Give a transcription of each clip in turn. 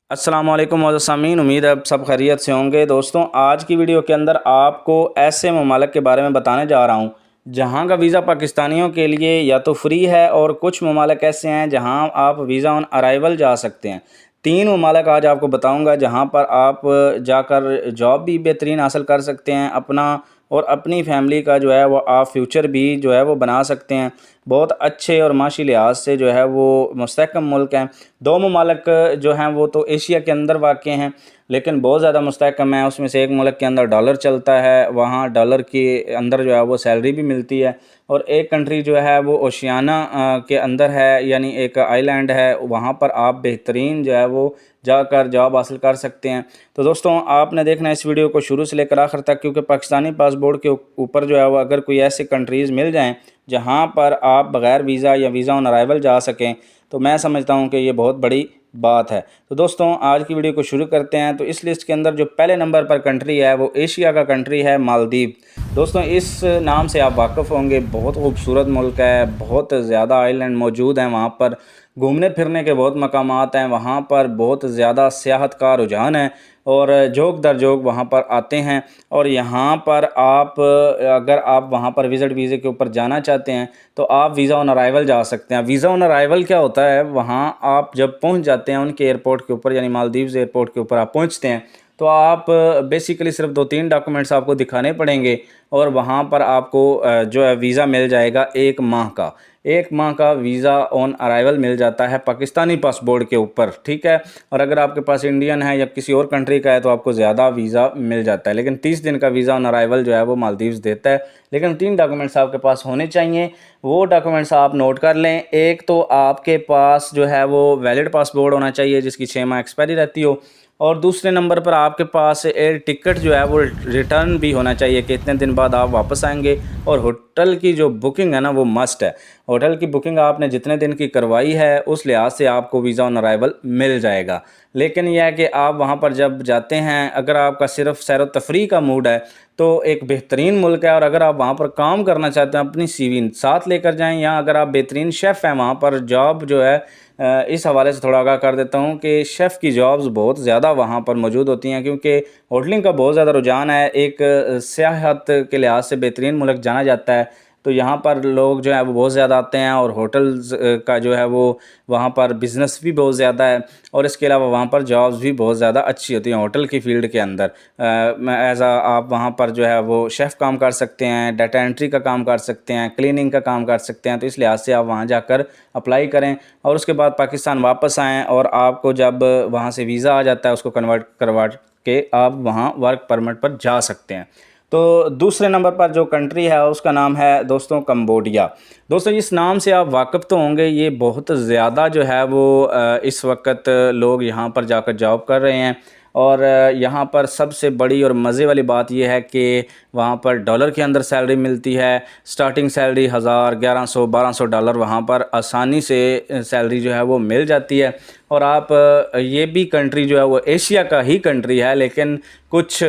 अस्सलाम वालेकुम मोअज़्ज़ज़ सामीन, उम्मीद है आप सब खैरियत से होंगे। दोस्तों, आज की वीडियो के अंदर आपको ऐसे ममालिक के बारे में बताने जा रहा हूँ जहाँ का वीज़ा पाकिस्तानियों के लिए या तो फ्री है, और कुछ ममालिक ऐसे हैं जहाँ आप वीज़ा ऑन अराइवल जा सकते हैं। 3 ममालिक आज आपको बताऊँगा जहाँ पर आप जाकर जॉब भी बेहतरीन हासिल कर सकते हैं, अपना और अपनी फैमिली का जो है वो आप फ्यूचर भी जो है वो बना सकते हैं। बहुत अच्छे और माशी लिहाज से जो है वो मुस्तहकम मुल्क हैं। 2 ममालिक जो हैं वो तो एशिया के अंदर वाक़ हैं, लेकिन बहुत ज़्यादा मुस्तहकम है। उसमें से एक मुल्क के अंदर डॉलर चलता है, वहाँ डॉलर के अंदर जो है वो सैलरी भी मिलती है। और एक कंट्री जो है वो ओशियाना के अंदर है, यानी एक आइलैंड है, वहाँ पर आप बेहतरीन जो है वो जाकर जॉब हासिल कर सकते हैं। तो दोस्तों, आपने देखना है इस वीडियो को शुरू से लेकर आखिर तक, क्योंकि पाकिस्तानी पासपोर्ट के ऊपर जो है वो अगर कोई ऐसे कंट्रीज़ मिल जाएँ जहाँ पर आप बग़ैर वीज़ा या वीज़ा ऑन अराइवल जा सकें, तो मैं समझता हूँ कि ये बहुत बड़ी बात है। तो दोस्तों, आज की वीडियो को शुरू करते हैं। तो इस लिस्ट के अंदर जो पहले नंबर पर कंट्री है वो एशिया का कंट्री है मालदीव। दोस्तों, इस नाम से आप वाकिफ़ होंगे, बहुत खूबसूरत मुल्क है, बहुत ज़्यादा आइलैंड मौजूद हैं वहाँ पर, घूमने फिरने के बहुत मकामात हैं, वहाँ पर बहुत ज़्यादा सियाहत का रुझान है और जोक दर जोक वहाँ पर आते हैं। और यहाँ पर आप अगर आप वहाँ पर विज़िट वीज़े के ऊपर जाना चाहते हैं तो आप वीज़ा ऑन अराइवल जा सकते हैं। वीज़ा ऑन अराइवल क्या होता है, वहाँ आप जब पहुँच जाते हैं उनके एयरपोर्ट के ऊपर, यानी मालदीव्स एयरपोर्ट के ऊपर आप पहुँचते हैं, तो आप बेसिकली सिर्फ 2-3 डॉक्यूमेंट्स आपको दिखाने पड़ेंगे और वहाँ पर आपको जो है वीज़ा मिल जाएगा 1 माह का। 1 माह का वीज़ा ऑन अराइवल मिल जाता है पाकिस्तानी पासपोर्ट के ऊपर, ठीक है। और अगर आपके पास इंडियन है या किसी और कंट्री का है तो आपको ज़्यादा वीज़ा मिल जाता है, लेकिन 30 दिन का वीज़ा ऑन अराइवल जो है वो मालदीव्स देता है। लेकिन 3 डॉक्यूमेंट्स आपके पास होने चाहिए। वो डॉक्यूमेंट्स आप नोट कर लें। एक तो आपके पास जो है वो वैलिड पासपोर्ट होना चाहिए जिसकी 6 माह एक्सपायरी रहती हो, और दूसरे नंबर पर आपके पास एयर टिकट जो है वो रिटर्न भी होना चाहिए कि इतने दिन बाद आप वापस आएंगे। और होटल की जो बुकिंग है ना वो मस्ट है। होटल की बुकिंग आपने जितने दिन की करवाई है उस लिहाज से आपको वीज़ा ऑन अराइवल मिल जाएगा। लेकिन यह है कि आप वहाँ पर जब जाते हैं, अगर आपका सिर्फ सैर व तफरीह का मूड है तो एक बेहतरीन मुल्क है। और अगर आप वहाँ पर काम करना चाहते हैं, अपनी सीवी साथ लेकर जाएं, या अगर आप बेहतरीन शेफ़ हैं वहाँ पर, जॉब जो है इस हवाले से थोड़ा आगाह कर देता हूँ कि शेफ़ की जॉब्स बहुत ज़्यादा वहाँ पर मौजूद होती हैं, क्योंकि होटलिंग का बहुत ज़्यादा रुझान है। एक सियाहत के लिहाज से बेहतरीन मुल्क जाना जाता है, तो यहाँ पर लोग जो है वो बहुत ज़्यादा आते हैं, और होटल्स का जो है वो वहाँ पर बिज़नेस भी बहुत ज़्यादा है। और इसके अलावा वहाँ पर जॉब्स भी बहुत ज़्यादा अच्छी होती हैं होटल की फ़ील्ड के अंदर। आप वहाँ पर जो है वो शेफ़ काम कर सकते हैं, डाटा एंट्री का काम कर सकते हैं, क्लीनिंग का काम कर सकते हैं। तो इस लिहाज से आप वहाँ जाकर अप्लाई करें और उसके बाद पाकिस्तान वापस आएँ, और आपको जब वहाँ से वीज़ा आ जाता है उसको कन्वर्ट करवा के आप वहाँ वर्क परमिट पर जा सकते हैं। तो दूसरे नंबर पर जो कंट्री है उसका नाम है दोस्तों कंबोडिया। दोस्तों, इस नाम से आप वाकिफ़ तो होंगे, ये बहुत ज़्यादा जो है वो इस वक्त लोग यहाँ पर जाकर जॉब कर रहे हैं। और यहाँ पर सबसे बड़ी और मज़े वाली बात यह है कि वहाँ पर डॉलर के अंदर सैलरी मिलती है। स्टार्टिंग सैलरी 1000, 1100, 1200 डॉलर वहाँ पर आसानी से सैलरी जो है वो मिल जाती है। और आप ये भी कंट्री जो है वो एशिया का ही कंट्री है, लेकिन कुछ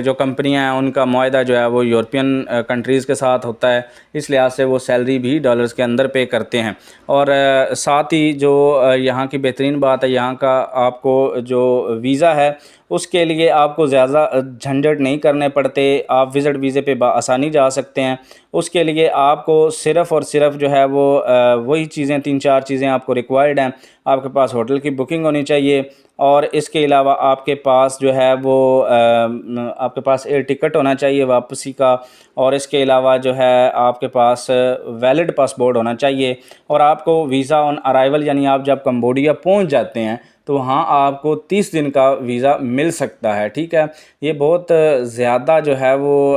जो कंपनियां हैं उनका मुआहदा जो है वो यूरोपियन कंट्रीज़ के साथ होता है, इस लिहाज से वो सैलरी भी डॉलर्स के अंदर पे करते हैं। और साथ ही जो यहाँ की बेहतरीन बात है, यहाँ का आपको जो वीज़ा है उसके लिए आपको ज़्यादा झंझट नहीं करने पड़ते। आप विज़िट वीज़े पे आसानी जा सकते हैं। उसके लिए आपको सिर्फ़ और सिर्फ जो है वो वही चीज़ें 3-4 चीज़ें आपको रिक्वायर्ड हैं। आपके पास होटल की बुकिंग होनी चाहिए, और इसके अलावा आपके पास जो है वो आपके पास एयर टिकट होना चाहिए वापसी का, और इसके अलावा जो है आपके पास वैलिड पासपोर्ट होना चाहिए। और आपको वीज़ा ऑन अराइवल, यानी आप जब कंबोडिया पहुंच जाते हैं तो वहाँ आपको 30 दिन का वीज़ा मिल सकता है, ठीक है। ये बहुत ज़्यादा जो है वो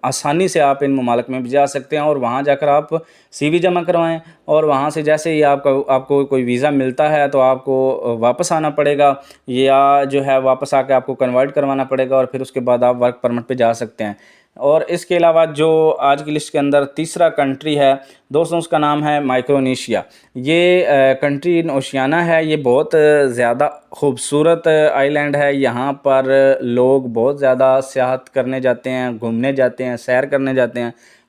आसानी से आप इन ममालिक में भी जा सकते हैं, और वहाँ जाकर आप सीवी जमा करवाएं, और वहाँ से जैसे ही आपको कोई वीज़ा मिलता है तो आपको वापस आना पड़ेगा, या जो है वापस आके आपको कन्वर्ट करवाना पड़ेगा, और फिर उसके बाद आप वर्क परमिट पे जा सकते हैं। और इसके अलावा जो आज की लिस्ट के अंदर तीसरा कंट्री है दोस्तों, उसका नाम है माइक्रोनेशिया। ये कंट्री इन ओशियाना है। ये बहुत ज़्यादा खूबसूरत आइलैंड है। यहाँ पर लोग बहुत ज़्यादा सियाहत करने जाते हैं, घूमने जाते हैं, सैर करने जाते हैं।